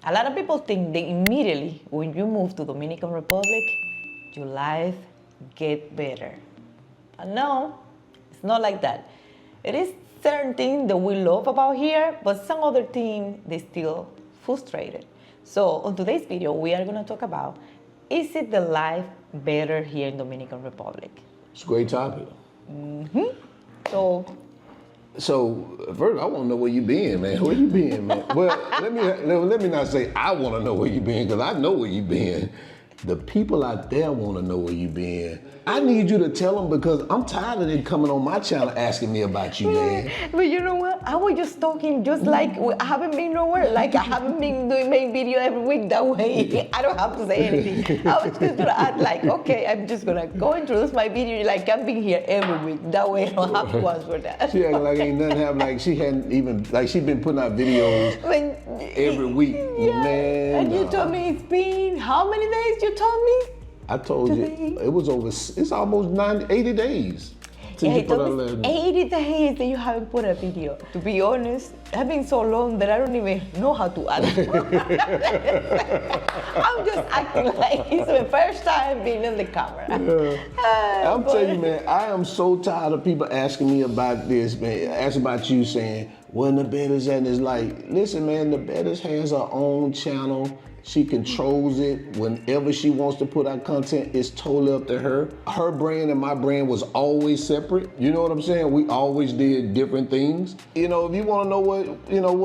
A lot of people think that immediately when you move to Dominican Republic, your life get better. But no, it's not like that. It is certain things that we love about here, but some other things, they still frustrated. So on today's video, we are gonna talk about, is it the life better here in Dominican Republic? It's a great topic. So first, I want to know where you been, man. Where you been, man? Well, let me not say I want to know where you been, because I know where you been. The people out there want to know where you been. I need you to tell them, because I'm tired of them coming on my channel asking me about you, man. But you know what? I was just talking, just like I haven't been nowhere. Like I haven't been doing main video every week. That way, I don't have to say anything. I was just gonna act like, okay, I'm just gonna go introduce my video like I'm being here every week. That way, I don't have to answer that. She acting like ain't nothing happened. Like she hadn't even, like she been putting out videos every week, man. And you told me it's been how many days? You told me. I told you, it was over, it's almost 80 days. Yeah, it took me 80 days that you haven't put a video. To be honest, it's been so long that I don't even know how to answer. I'm just acting like it's my first time being on the camera. I'm telling you, man, I am so tired of people asking me about this, man, asking about you, saying, where the Bettis at? And it's like, listen, man, the Bettis has her own channel. She controls it. Whenever she wants to put out content, it's totally up to her. Her brand and my brand was always separate. You know what I'm saying? We always did different things. You know, if you want to know what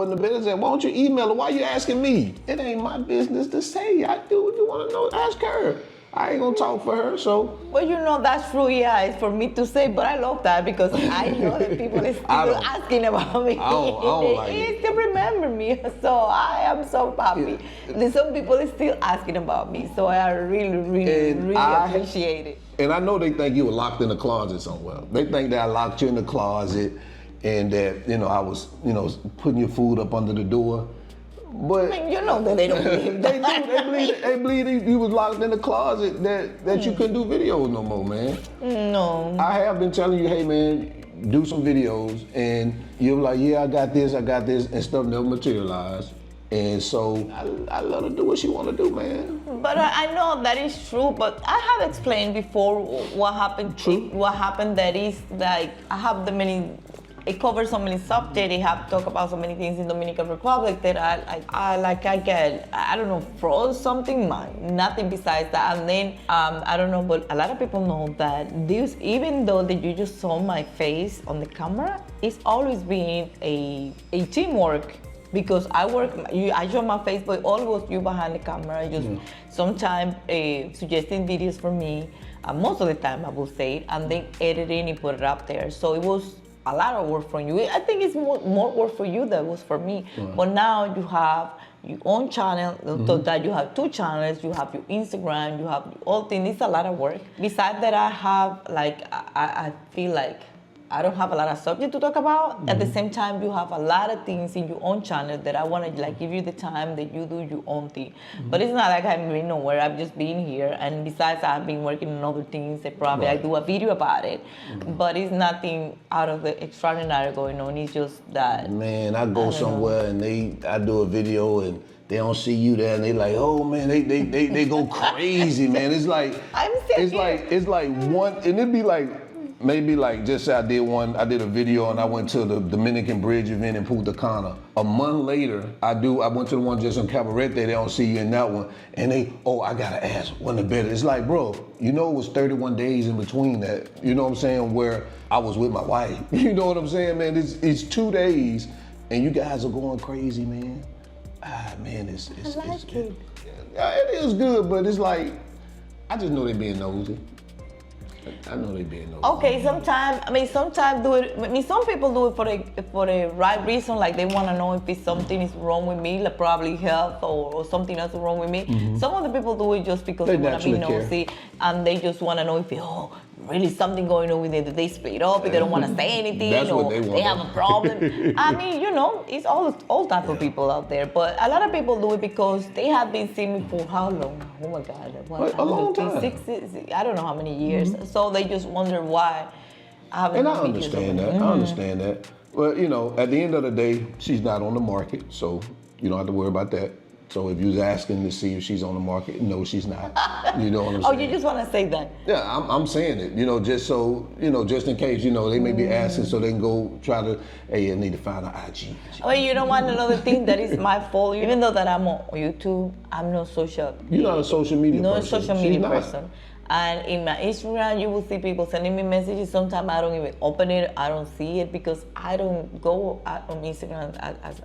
the business is, why don't you email her? Why are you asking me? It ain't my business to say. I do what you want to know. Ask her. I ain't gonna talk for her, so. Well, you know, that's true, yeah, it's for me to say, but I love that because I know that people are still asking about me. I don't like They it. still remember me, so I am so happy. Yeah. Some people are still asking about me, so I really appreciate it. And I know they think you were locked in the closet somewhere. They think that I locked you in the closet and that, I was, putting your food up under the door. But I mean, you know that they don't believe that. They believe you was locked in the closet, that you couldn't do videos no more, man. No. I have been telling you, hey man, do some videos, and you're like, yeah, I got this, and stuff never materialized. And so I let her do what she want to do, man. But I know that is true, but I have explained before what happened. True. What happened that is like, I have it covers so many subjects. They have talked about so many things in Dominican Republic that I get, I don't know, froze something, nothing besides that. And then, I don't know, but a lot of people know that this, even though that you just saw my face on the camera, it's always been a teamwork. Because I show my face, but always you behind the camera, just sometimes suggesting videos for me. Most of the time, I will say it, and then editing and put it up there. So it was a lot of work from you. I think it's more work for you than it was for me. Right. But now you have your own channel, so that you have 2 channels, you have your Instagram, you have all things. It's a lot of work. Besides that, I have I feel like I don't have a lot of subject to talk about. At the same time, you have a lot of things in your own channel that I want to give you the time that you do your own thing. But it's not like I've been nowhere. I've just been here. And besides, I've been working on other things that probably I do a video about it. But it's nothing out of the extraordinary going on. It's just that. Man, I go somewhere and I do a video and they don't see you there, and they like, oh man, they go crazy, man. It's like it's like one, and it'd be like. Maybe just say I did a video and I went to the Dominican Bridge event in Punta Cana. A month later, I went to the one just on Cabaret, they don't see you in that one. And I gotta ask, when the better? It's like, bro, it was 31 days in between that, you know what I'm saying, where I was with my wife. You know what I'm saying, man? It's 2 days and you guys are going crazy, man. Man, it's it. It is good, but it's like, I just know they being nosy. I know they being nosy. Okay, sometimes do it. I mean, some people do it for the right reason, like they want to know if it's something is wrong with me, like probably health or something else is wrong with me. Some of the people do it just because they want to be nosy and they just want to know if really something going on with it, that they split up, if they don't want to say anything, or they have a problem. I mean, it's all type of people out there, but a lot of people do it because they have been seeing me for how long? Oh my God, a long time. I don't know how many years. So they just wonder why I haven't. And I understand that. I understand that. Well, at the end of the day, she's not on the market, so you don't have to worry about that. So if you was asking to see if she's on the market, no, she's not. You know what I'm saying? Oh, you just want to say that? Yeah, I'm saying it, just so, just in case, they may be asking so they can go try to, hey, I need to find an IG. Well, you know what, another thing that is my fault, even though that I'm on YouTube, I'm not social. You're not a social media person. No social media person. And in my Instagram, you will see people sending me messages. Sometimes I don't even open it. I don't see it because I don't go on Instagram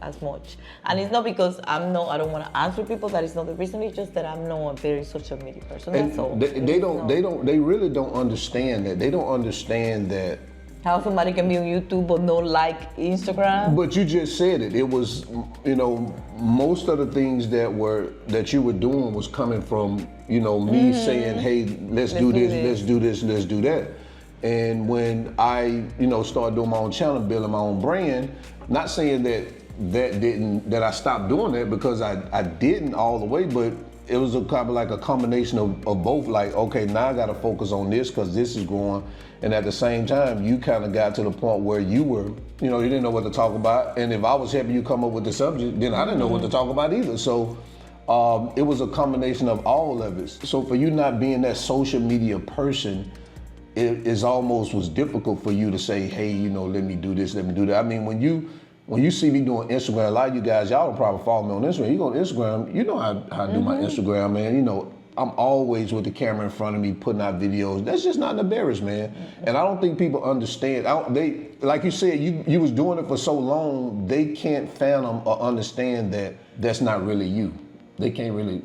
as much. And it's not because I don't want to answer people. That is not the reason. It's just that I'm not a very social media person. And that's all. They really don't understand that. They don't understand that. How somebody can be on YouTube but not like Instagram? But you just said it. It was, most of the things that you were doing was coming from, me saying, hey, let's do this, let's do this, let's do that. And when I, started doing my own channel, building my own brand, not saying that I stopped doing that because I didn't all the way, but it was kind of like a combination of both. Like, okay, now I got to focus on this because this is growing. And at the same time, you kind of got to the point where you were, you didn't know what to talk about. And if I was helping you come up with the subject, then I didn't know what to talk about either. So it was a combination of all of it. So for you not being that social media person, it is almost was difficult for you to say, hey, let me do this, let me do that. I mean, when you see me doing Instagram, a lot of you guys, y'all will probably follow me on Instagram. You go on Instagram, you know how I do my Instagram, man. I'm always with the camera in front of me, putting out videos. That's just not embarrassed, man. And I don't think people understand. They, like you said, you was doing it for so long, they can't fathom or understand that that's not really you. They can't really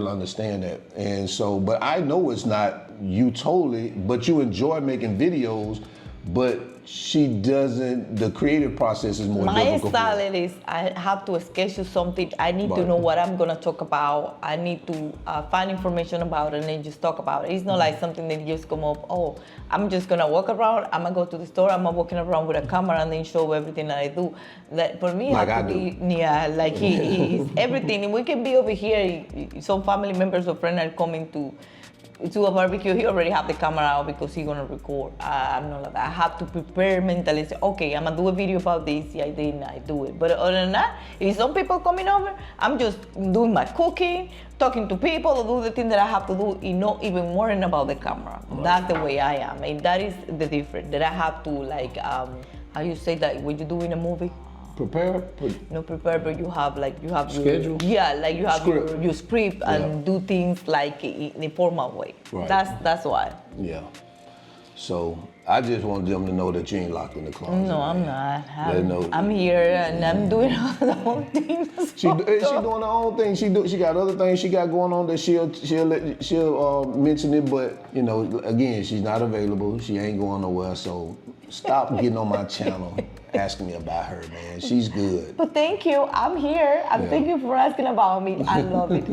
understand that. And so, but I know it's not you totally, but you enjoy making videos, but she doesn't, the creative process is more difficult. My style is, I have to schedule something. I need to know what I'm going to talk about. I need to find information about it and then just talk about it. It's not like something that you just come up, oh, I'm just going to walk around, I'm going to go to the store, I'm walking around with a camera and then show everything that I do. That for me, like have to be, yeah, like he's everything. And we can be over here, some family members or friends are coming to a barbecue, he already have the camera out because he's gonna record. I'm not like that. I have to prepare mentally, say, okay, I'm gonna do a video about this, yeah, then I do it. But other than that, if some people coming over, I'm just doing my cooking, talking to people, or do the thing that I have to do, not even worrying about the camera. Right. That's the way I am, and that is the difference, that I have to like, how you say that when you do in a movie? Prepare? No, prepare, but you have schedule? You have your script and do things like in a formal way. Right. That's why. Yeah. So I just want them to know that you ain't locked in the closet. No, I'm not. I'm here and I'm doing all the whole things. She doing her own thing. She got other things she got going on that she'll mention it, but again, she's not available. She ain't going nowhere. So stop getting on my channel asking me about her, man. She's good. But thank you. I'm here. Thank you for asking about me. I love it.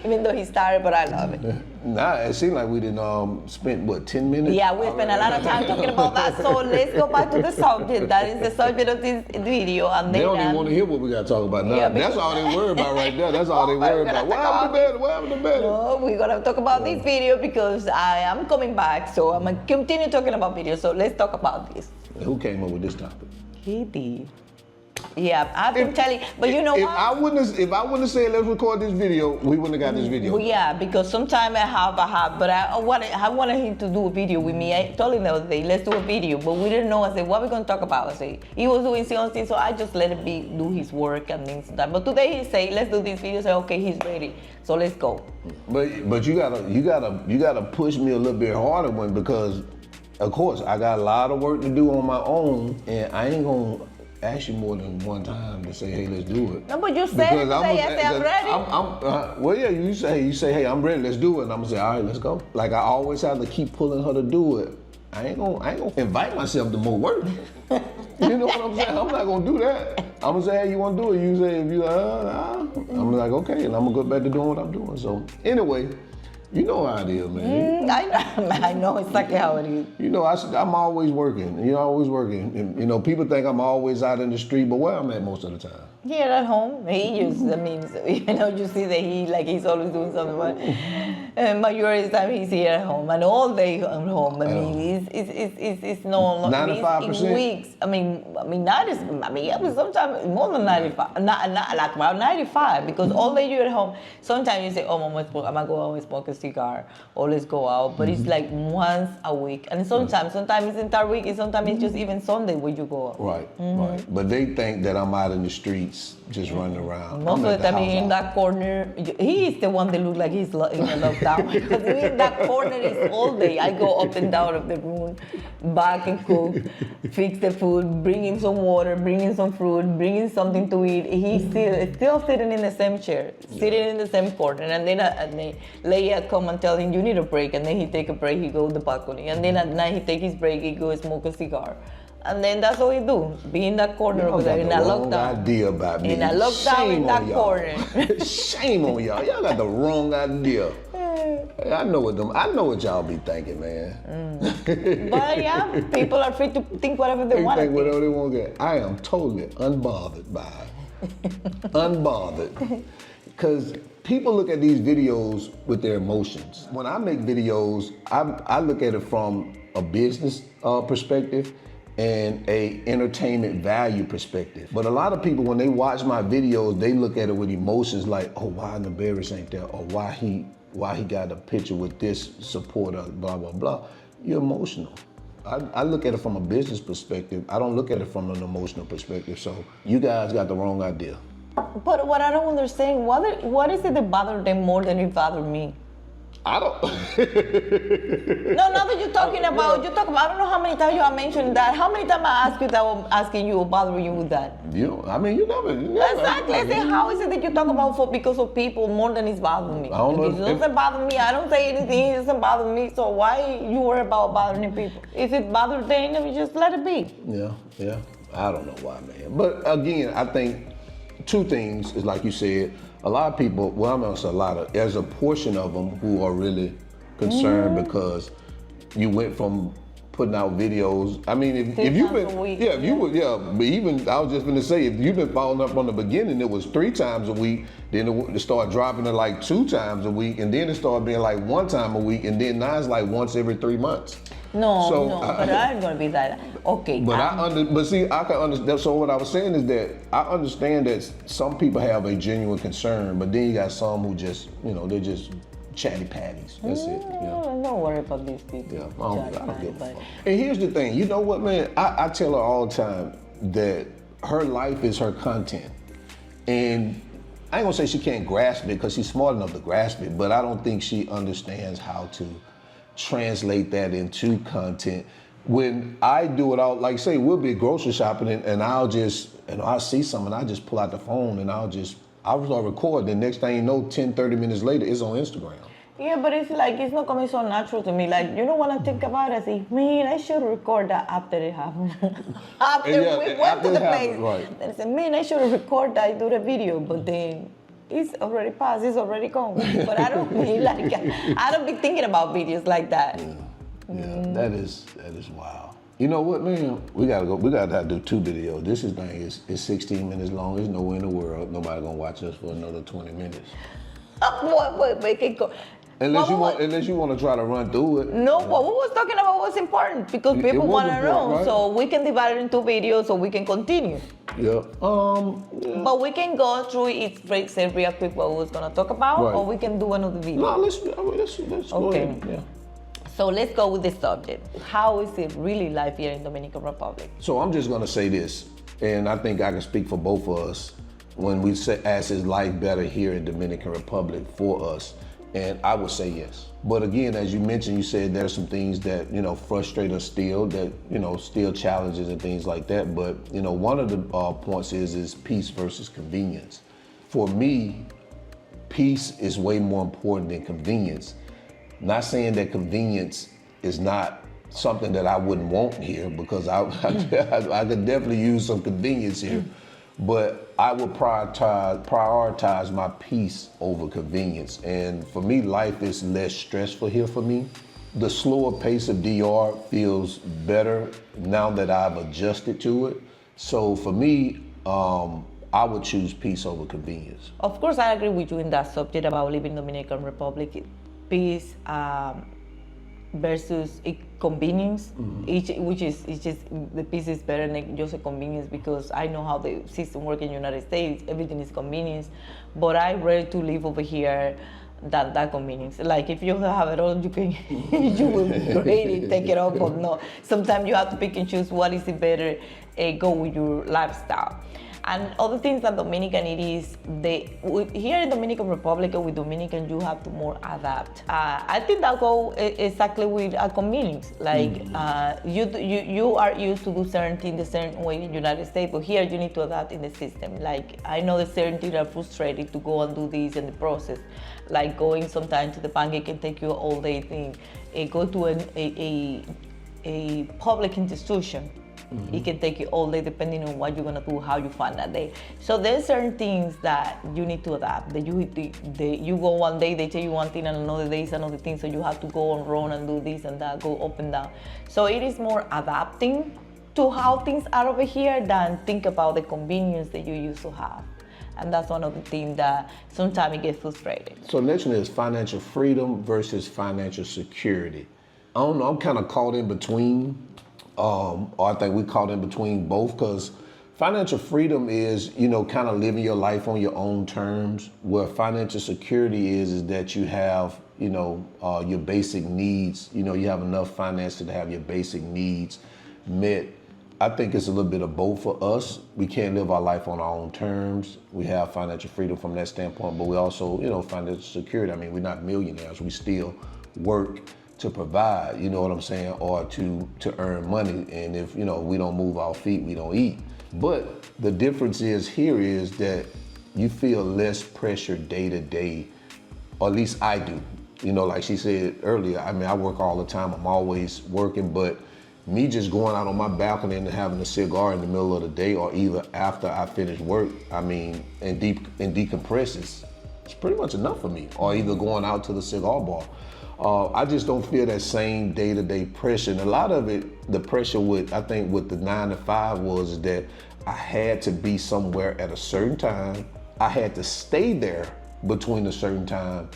Even though he started, but I love it. Nah, it seemed like we didn't spend 10 minutes? Yeah, we spent a lot of time talking about that. So let's go back to the subject. That is the subject of this video. And they don't even want to hear what we got to talk about now. Yeah, that's all they worry about right there. That's all they worry about. What happened to better? What happened to better? No, we're going to talk about this video because I am coming back. So I'm going to continue talking about videos. So let's talk about this. Who came up with this topic? He did. Yeah, I've been telling, but you know what? If I wouldn't have said let's record this video, we wouldn't have got this video. Well, yeah, because sometimes I have, but I wanted him to do a video with me. I told him the other day, let's do a video, but we didn't know. I said, what are we gonna talk about? I said, he was doing something, so I just let him do his work and things like that. But today he said, let's do this video. I said, okay, he's ready, so let's go. But you gotta push me a little bit harder because, of course, I got a lot of work to do on my own, and I ain't gonna ask you more than one time to say, hey, let's do it. No, but you said I'm ready. Well, yeah, you say, hey, I'm ready, let's do it. And I'm gonna say, all right, let's go. Like I always have to keep pulling her to do it. I ain't gonna invite myself to more work. You know what I'm saying? I'm not gonna do that. I'm gonna say, hey, you wanna do it? You say, if you nah. I'm like, okay, and I'm gonna go back to doing what I'm doing. So anyway, you know how it is, man. I know exactly how it is. I'm always working. You're always working. And, people think I'm always out in the street, but where I'm at most of the time. Here at home, he uses the memes. You see that he's always doing something. But majority of the time, he's here at home and all day at home. I mean, it's no 95%. weeks. I mean, sometimes more than 95. Not like about 95 because all day you're at home. Sometimes you say, "Oh, Mama, I'm gonna go out and smoke a cigar, or let's go out." But it's like once a week, and sometimes it's entire week, and sometimes it's just even Sunday where you go out. Right, right. But they think that I'm out in the streets just running around. Most of the time he's in that corner. He is the one that looks like he's in a lockdown because he's in that corner is all day. I go up and down of the room, back and cook, fix the food, bring him some water, bring him some fruit, bring him something to eat. He's still sitting in the same chair, sitting in the same corner. And then Leia come and tell him you need a break, and then he take a break. He go to the balcony, and then at night he take his break. He go smoke a cigar. And then that's what we do. Be in that corner over there in that lockdown. Idea about me. In that lockdown in that corner. Shame on y'all. Y'all got the wrong idea. I know what y'all be thinking, man. But yeah, people are free to think whatever they want. Think whatever they want to get. I am totally unbothered by it. Unbothered. Because people look at these videos with their emotions. When I make videos, I look at it from a business perspective and a entertainment value perspective. But a lot of people, when they watch my videos, they look at it with emotions like, oh, why the Barris ain't there? Or why he got a picture with this supporter, blah, blah, blah. You're emotional. I look at it from a business perspective. I don't look at it from an emotional perspective. So you guys got the wrong idea. But what I don't understand, what is it that bothers them more than it bothers me? I don't. No, now that you're talking about, I don't know how many times you have mentioned that. How many times I ask you that, I'm asking you or bothering you with that? You never. Exactly. I say, how is it that you talk about because of people more than it's bothering me? I don't know. It doesn't bother me. I don't say anything. It doesn't bother me. So why you worry about bothering people? If it bothers them, you just let it be. Yeah. I don't know why, man. But again, I think two things is like you said. A lot of people, well, I'm not saying a lot of, there's a portion of them who are really concerned because you went from putting out videos. I mean, if you've been, but even, I was just gonna say, if you've been following up from the beginning, it was 3 times a week, then it started dropping to like 2 times a week, and then it started being like 1 time a week, and then now it's like once every 3 months. No, but I'm gonna be that. Okay. But see, I can understand. So what I was saying is that I understand that some people have a genuine concern, but then you got some who just, they're just chatty patties. That's it. Don't worry about these people. Yeah, I don't give a fuck. And here's the thing. You know what, man? I tell her all the time that her life is her content, and I ain't gonna say she can't grasp it because she's smart enough to grasp it, but I don't think she understands how to translate that into content. When I do it, I'll like say we'll be grocery shopping and I'll just, I'll see something and I just pull out the phone and I'll start recording. The next thing you know, 10, 30 minutes later, it's on Instagram. Yeah, but it's like, it's not coming so natural to me. Like, you know what I think about it? I say, man, I should record that after it happened. After we went to the place. Right. Then I said, man, I should record that, do the video. But then it's already passed, it's already gone. But I don't be thinking about videos like that. Yeah, that is wild. You know what, man? We gotta do 2 videos. This thing is 16 minutes long. There's nowhere in the world nobody gonna watch us for another 20 minutes. Wait, go. Unless you want to try to run through it. No, what we was talking about was important because people want to know. Right? So we can divide it into videos so we can continue. Yeah. But we can go through it, say real quick what we was gonna talk about, or we can do another video. No, let's go ahead. Yeah. So let's go with the subject. How is it really life here in Dominican Republic? So I'm just gonna say this, and I think I can speak for both of us when we ask is life better here in Dominican Republic for us, and I would say yes. But again, as you mentioned, you said there's some things that, frustrate us still, that, still challenges and things like that. But, one of the points is peace versus convenience. For me, peace is way more important than convenience. Not saying that convenience is not something that I wouldn't want here, because I could definitely use some convenience here, but I would prioritize my peace over convenience. And for me, life is less stressful here for me. The slower pace of DR feels better now that I've adjusted to it. So for me, I would choose peace over convenience. Of course, I agree with you in that subject about living in Dominican Republic. Peace versus convenience, which is it's just the peace is better than just a convenience, because I know how the system works in the United States. Everything is convenience, but I ready to live over here than that convenience. Like if you have it all, you can you will really take it off or no. Sometimes you have to pick and choose what is it better, go with your lifestyle. And other things that Dominican it is, here in Dominican Republic with Dominican you have to more adapt. I think that go exactly with a convenience. Like you are used to do certain things the certain way in the United States, but here you need to adapt in the system. Like I know the certain things are frustrating to go and do this in the process. Like going sometimes to the bank, it can take you all day thing. Go to a public institution. It can take you all day depending on what you're gonna do, how you find that day. So there's certain things that you need to adapt. That you go one day, they tell you one thing, and another day is another thing. So you have to go and run and do this and that, go up and down. So it is more adapting to how things are over here than think about the convenience that you used to have. And that's one of the things that sometimes it gets frustrating. So next one is financial freedom versus financial security. I don't know, I'm kind of caught in between. Or I think we caught in between both, because financial freedom is, kind of living your life on your own terms, where financial security is that you have, your basic needs, you have enough finances to have your basic needs met. I think it's a little bit of both for us. We can't live our life on our own terms. We have financial freedom from that standpoint, but we also, financial security. I mean, we're not millionaires. We still work to provide, you know what I'm saying, or to earn money. And if, we don't move our feet, we don't eat. But the difference is here is that you feel less pressure day to day, or at least I do. Like she said earlier, I mean, I work all the time. I'm always working, but me just going out on my balcony and having a cigar in the middle of the day, or either after I finish work, I mean, and decompress, it's pretty much enough for me. Or either going out to the cigar bar. I just don't feel that same day-to-day pressure. And a lot of it, the pressure with the 9 to 5 was that I had to be somewhere at a certain time. I had to stay there between a certain time,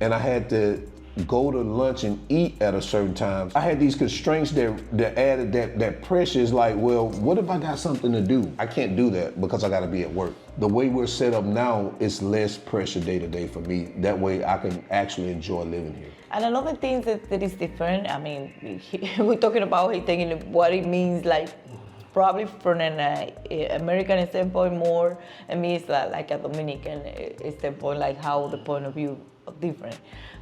and I had to go to lunch and eat at a certain time. I had these constraints that added that pressure. Is like, well, what if I got something to do? I can't do that because I gotta be at work. The way we're set up now, it's less pressure day to day for me. That way I can actually enjoy living here. And another thing that is different, I mean, we're talking about taking what it means, like probably from an American standpoint more, and me it's like a Dominican standpoint, like how the point of view are different.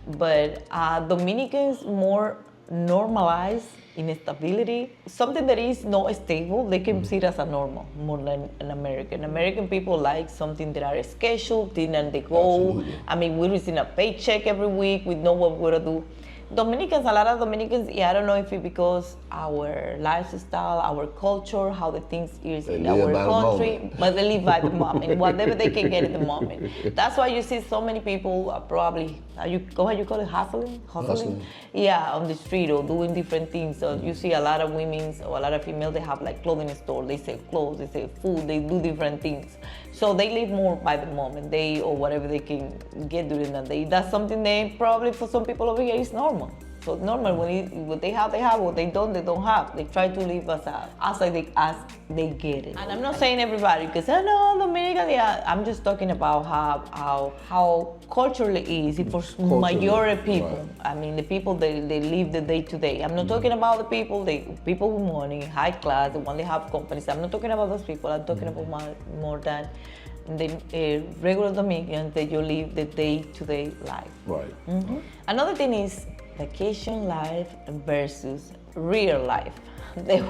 But Dominicans more normalize instability. Something that is not stable, they can see it as a normal more than an American. American people like something that are scheduled, and they go. Absolutely. I mean, we receive a paycheck every week, we know what we're gonna do. Dominicans, a lot of Dominicans, I don't know if it's because our lifestyle, our culture, how the things is in our country, but they live by the moment, whatever they can get at the moment. That's why you see so many people probably, you call it hustling? Yeah, on the street or doing different things. So you see a lot of women or a lot of females, they have like clothing store, they sell clothes, they sell food, they do different things. So they live more by the moment, or whatever they can get during the day. That's something they probably for some people over here is normal. So it's normal, what they have, what they don't have. They try to live as they get it. And I'm not saying everybody, because I know Dominican, I'm just talking about how culturally it is for majority people. Right. I mean, the people, they live the day to day. I'm not talking about the people with money, high class, the one they have companies. I'm not talking about those people. I'm talking about more than the regular Dominicans that you live the day-to-day life. Right. Mm-hmm. Another thing is vacation life versus real life.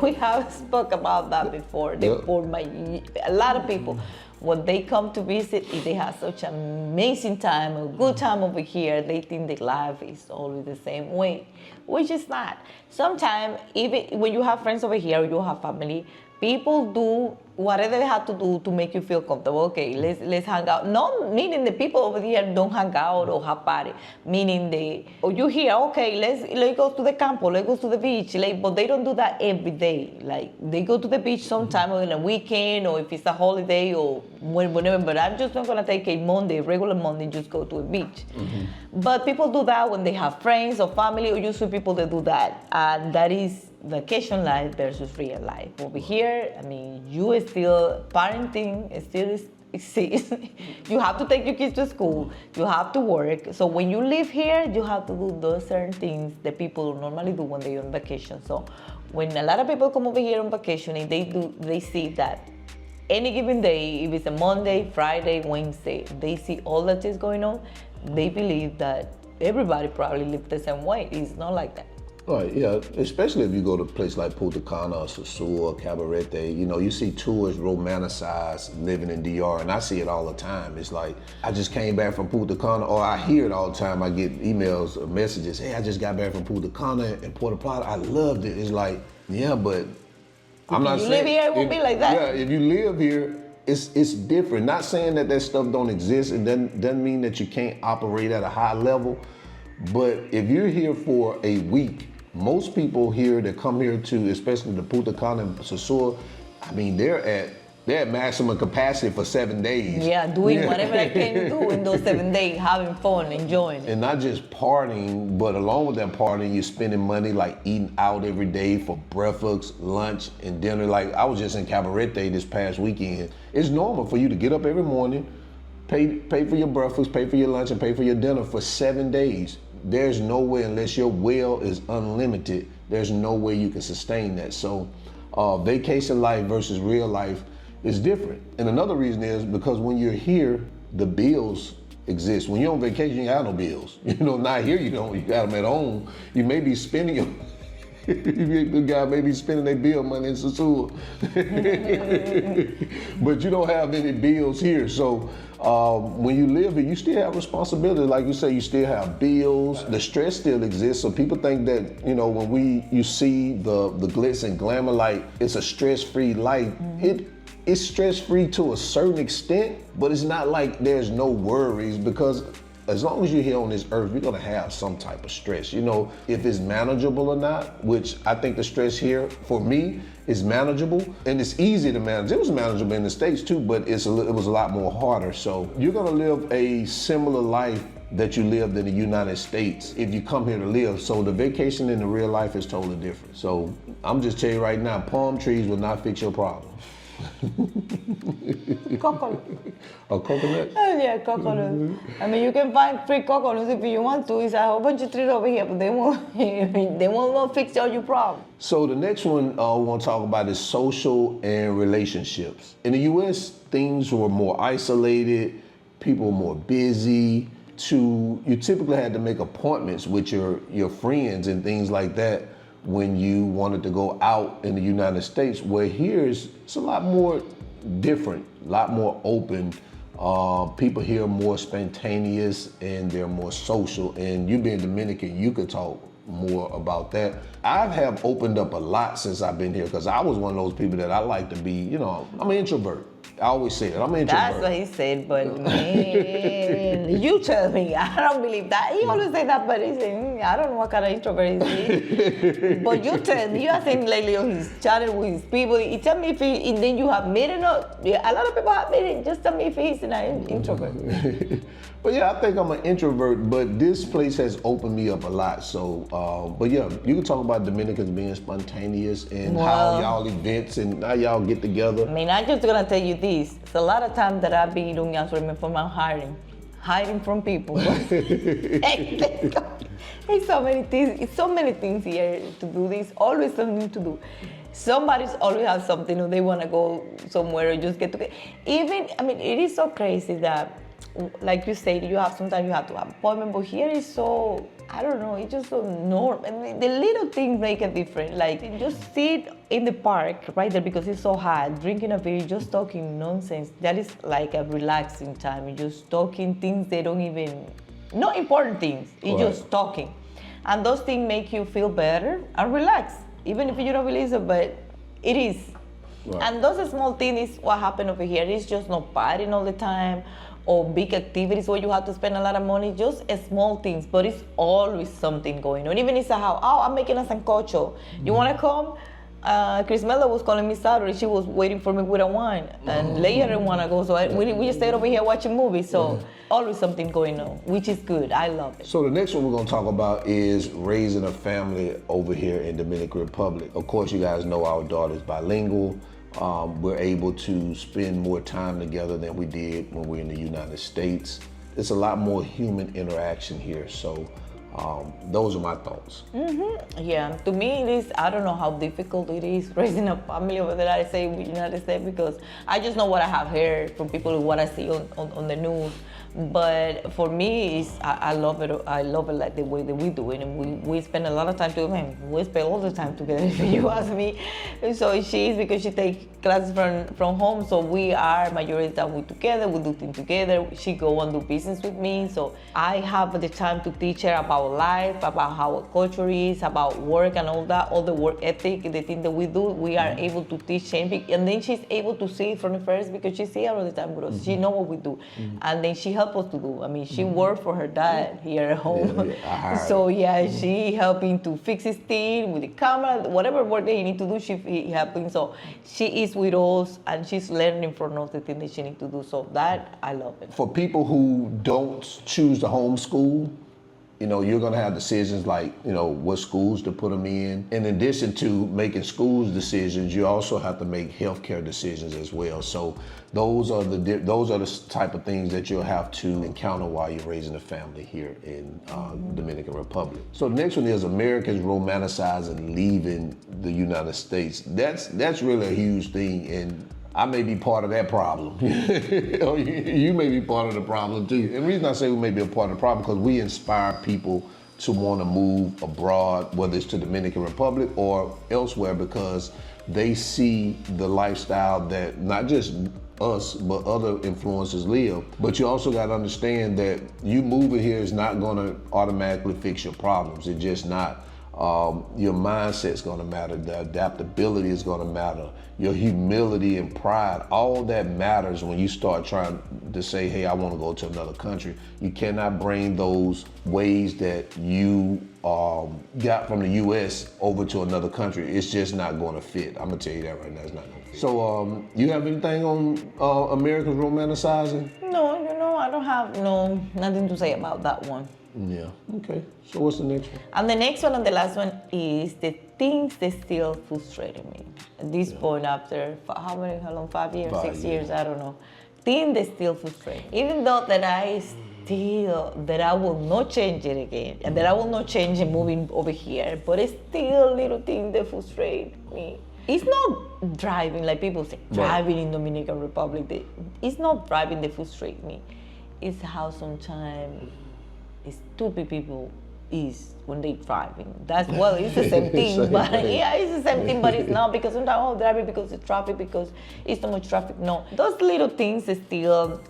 We have spoke about that before. A lot of people, when they come to visit, if they have such an amazing time, a good time over here, they think that life is always the same way, which is not. Sometimes, even when you have friends over here, or you have family, People do whatever they have to do to make you feel comfortable. Okay, let's hang out. Not meaning the people over here don't hang out or have party. Meaning you here, okay, let's go to the campo, let's go to the beach. But they don't do that every day. Like they go to the beach sometime on a weekend or if it's a holiday or whenever. But I'm just not gonna take a regular Monday, just go to a beach. Mm-hmm. But people do that when they have friends or family, or usually people that do that, and that is vacation life versus real life. Over here, I mean, you are still parenting, still exists. You have to take your kids to school. You have to work. So when you live here, you have to do those certain things that people normally do when they're on vacation. So when a lot of people come over here on vacation, and they see that any given day, if it's a Monday, Friday, Wednesday, they see all that is going on, they believe that everybody probably lives the same way. It's not like that. Right, yeah, especially if you go to a place like Punta Cana or Sosúa, Cabarete, you see tourists romanticize living in DR, and I see it all the time. It's like, I just came back from Punta Cana, or I hear it all the time. I get emails or messages, hey, I just got back from Punta Cana and Puerto Plata. I loved it. It's like, yeah, but I'm not saying. If you live here, it won't be like that. Yeah, if you live here, it's different. Not saying that stuff don't exist. It doesn't mean that you can't operate at a high level. But if you're here for a week, most people here that come here to, especially the Punta Cana and Sosúa, I mean, they're at maximum capacity for 7 days. Yeah, doing whatever I can do in those 7 days, having fun, enjoying. And not just partying, but along with that partying, you're spending money like eating out every day for breakfast, lunch, and dinner. Like I was just in Cabarete this past weekend. It's normal for you to get up every morning, pay for your breakfast, pay for your lunch, and pay for your dinner for 7 days. There's no way, unless your well is unlimited, there's no way you can sustain that. So vacation life versus real life is different. And another reason is because when you're here, the bills exist. When you're on vacation, you ain't got no bills. Not here you don't. You got them at home. You may be spending your the guy may be spending their bill money in Sosúa. But you don't have any bills here. So when you live here, you still have responsibility. Like you say, you still have bills. The stress still exists. So people think that, when you see the glitz and glamour, like it's a stress-free life. It's stress-free to a certain extent, but it's not like there's no worries, because as long as you're here on this earth, you're gonna have some type of stress. If it's manageable or not, which I think the stress here, for me, is manageable, and it's easy to manage. It was manageable in the States too, but it was a lot more harder. So you're gonna live a similar life that you lived in the United States if you come here to live. So the vacation and the real life is totally different. So I'm just telling you right now, palm trees will not fix your problem. Coconut. A coconut? Oh, yeah, coconut. I mean, you can find free coconuts if you want to. It's a whole bunch of trees over here, but they won't fix all your problems. So the next one we want to talk about is social and relationships. In the U.S., things were more isolated. People were more busy. You typically had to make appointments with your friends and things like that when you wanted to go out in the United States, where here it's a lot more different, a lot more open. People here are more spontaneous and they're more social. And you being Dominican, you could talk more about that. I have opened up a lot since I've been here, because I was one of those people that I like to be, I'm an introvert. I always say that, I'm an introvert. That's what he said, but man, you tell me, I don't believe that. He always say that, but he said, I don't know what kind of introvert is. But you tell me, you are saying lately, he's chatting with his people. He tell me if he, and then you have made it up. Yeah, a lot of people have made it. Just tell me if he's an introvert. But yeah, I think I'm an introvert, but this place has opened me up a lot. So, but yeah, you can talk about Dominicans being spontaneous and how y'all events and how y'all get together. I mean, I'm just gonna tell you this. It's a lot of times that I've been doing for my hiding from people. It's so many things here to do. There's always something to do. Somebody's always has something, or they want to go somewhere or just get together. It is so crazy that, like you said, sometimes you have to have appointment, but here is so, I don't know, it's just so normal. The little things make a difference. Like, you just sit in the park right there because it's so hot, drinking a beer, just talking nonsense. That is like a relaxing time. You're just talking things they don't even, not important things. You're just talking. And those things make you feel better and relax. Even if you don't believe it, but it is. Right. And those small things is what happened over here. It's just not partying all the time or big activities where you have to spend a lot of money, just small things, but it's always something going on. Even if it's a how, oh, I'm making a sancocho. You want to come? Crismela was calling me Saturday. She was waiting for me with a wine. And Leia didn't want to go, so we just stayed over here watching movies. So always something going on, which is good. I love it. So the next one we're going to talk about is raising a family over here in Dominican Republic. Of course, you guys know our daughter's bilingual. We're able to spend more time together than we did when we were in the United States. It's a lot more human interaction here. So those are my thoughts. Yeah, to me it is, I don't know how difficult it is raising a family over there, I say, in the United States, because I just know what I have heard from people, what I see on the news. But for me, I love it. I love it like the way that we do it, and we spend a lot of time together. Man, we spend all the time together. If you ask me, so she is, because she takes classes from home. So we are majority of the time we together. We do things together. She go and do business with me. So I have the time to teach her about life, about how our culture is, about work and all that, all the work ethic, the thing that we do. We are able to teach her, and then she's able to see it from the first, because she see it all the time with us. She know what we do, and then she help us to do. I mean, she worked for her dad here at home. So yeah, she helping to fix his thing with the camera, whatever work that he need to do, he helping. So she is with us, and she's learning from us the thing that she need to do. So that, I love it. For people who don't choose to homeschool, you know, you're going to have decisions like, you know, what schools to put them in. In addition to making schools decisions, you also have to make healthcare decisions as well. So those are the type of things that you'll have to encounter while you're raising a family here in Dominican Republic. So the next one is Americans romanticizing leaving the United States. That's really a huge thing, and I may be part of that problem. You may be part of the problem too. And the reason I say we may be a part of the problem, because we inspire people to want to move abroad, whether it's to Dominican Republic or elsewhere, because they see the lifestyle that not just us, but other influencers live. But you also got to understand that you moving here is not going to automatically fix your problems. It's just not. Your mindset's gonna matter, the adaptability is gonna matter, your humility and pride, all that matters when you start trying to say, hey, I wanna go to another country. You cannot bring those ways that you got from the US over to another country. It's just not gonna fit. I'm gonna tell you that right now, it's not gonna fit. So you have anything on Americans romanticizing? No, you know, I don't have nothing to say about that one. Yeah, okay. So what's the next one? And the next one and the last one is the things that still frustrating me. At this point, after how long, 5 years, 6 years, I don't know. Things that still frustrate me. Even though that I will not change it again, and that I will not change it moving over here, but it's still little things that frustrate me. It's not driving, like people say, driving in Dominican Republic. It's not driving that frustrate me. It's how sometimes stupid people is when they driving. That's, well, it's the same thing, but yeah, it's the same thing, but it's not, because sometimes, driving because it's traffic, because it's too much traffic. No, those little things is still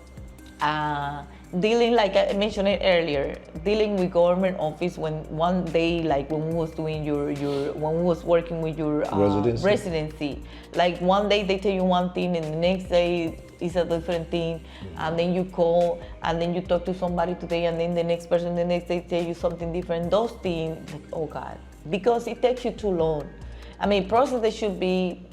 dealing, like I mentioned it earlier, dealing with government office when one day, like when we was doing when we was working with your residency, like one day they tell you one thing and the next day it's a different thing, and then you call and then you talk to somebody today and then the next person the next day tell you something different. Those things, like, oh God, because it takes you too long. I mean, process that should be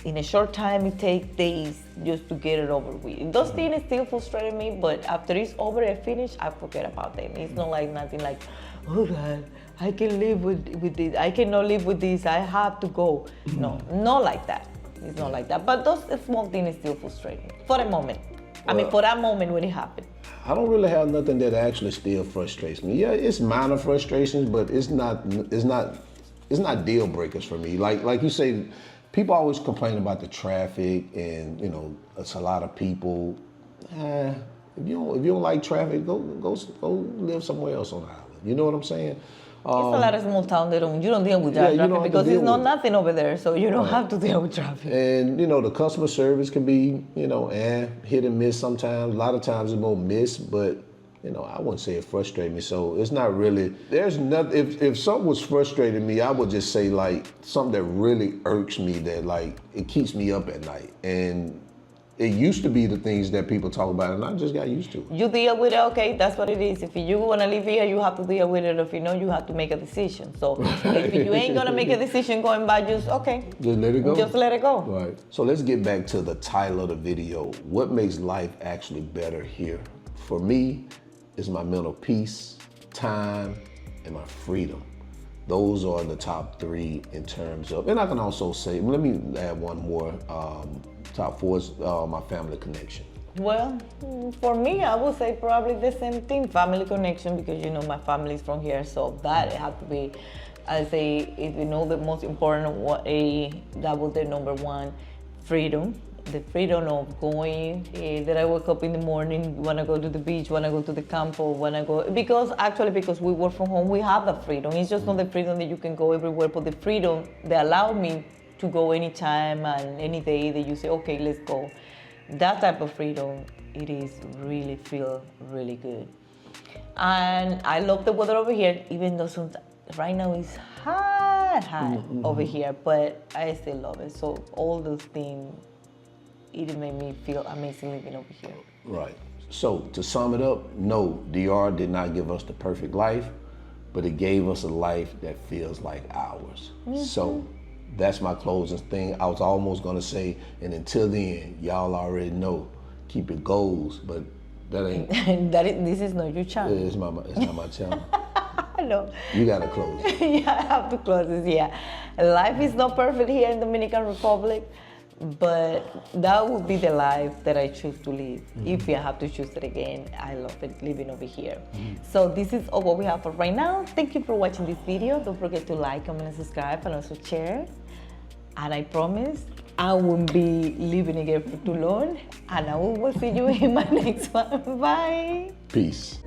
in a short time, it takes days just to get it over with. Those things still frustrating me, but after it's over and finished, I forget about them. It's not like nothing like, oh God, I can live with this. I cannot live with this. I have to go. No, not like that. It's not like that. But those small things still frustrate me for a moment. I mean, for that moment when it happened. I don't really have nothing that actually still frustrates me. Yeah, it's minor frustrations, but it's not deal breakers for me. Like you say, people always complain about the traffic, and you know, it's a lot of people. If you don't like traffic, go live somewhere else on the island. You know what I'm saying? It's a lot of small town. You don't deal with that traffic because it's not nothing over there, so you don't have to deal with traffic. And you know, the customer service can be, hit and miss sometimes. A lot of times it won't miss, but you know, I wouldn't say it frustrated me. So it's not really, there's nothing, if something was frustrating me, I would just say like something that really irks me, that like, it keeps me up at night. And it used to be the things that people talk about, and I just got used to it. You deal with it, okay, that's what it is. If you want to live here, you have to deal with it. If you know, you have to make a decision. So if you ain't going to make a decision going by, just let it go. Just let it go. Right. So let's get back to the title of the video. What makes life actually better here? For me, it's my mental peace, time, and my freedom. Those are the top 3 in terms of, and I can also say, let me add one more. Top 4 is my family connection. Well, for me, I would say probably the same thing, family connection, because you know my family is from here, so that had to be, I say, if you know the most important that was the number 1, freedom. The freedom of going, that I wake up in the morning, wanna go to the beach, wanna go to the campo, wanna go, because we work from home, we have the freedom. It's just not the freedom that you can go everywhere, but the freedom that allow me to go anytime and any day that you say, okay, let's go. That type of freedom, it is really feel really good. And I love the weather over here, even though right now it's hot over here, but I still love it. So all those things, it made me feel amazing living over here. Right. So to sum it up, no, DR did not give us the perfect life, but it gave us a life that feels like ours. So that's my closing thing. I was almost gonna say, and until then, y'all already know, keep it goals, but that ain't. This is not your channel. It's not my channel. No. You gotta close it. Yeah, I have to close this, yeah. Life is not perfect here in Dominican Republic, but that would be the life that I choose to live. If I have to choose it again, I love it living over here. So this is all what we have for right now. Thank you for watching this video. Don't forget to like, comment, and subscribe, and also share. And I promise I won't be living here for too long. And I will see you in my next one. Bye. Peace.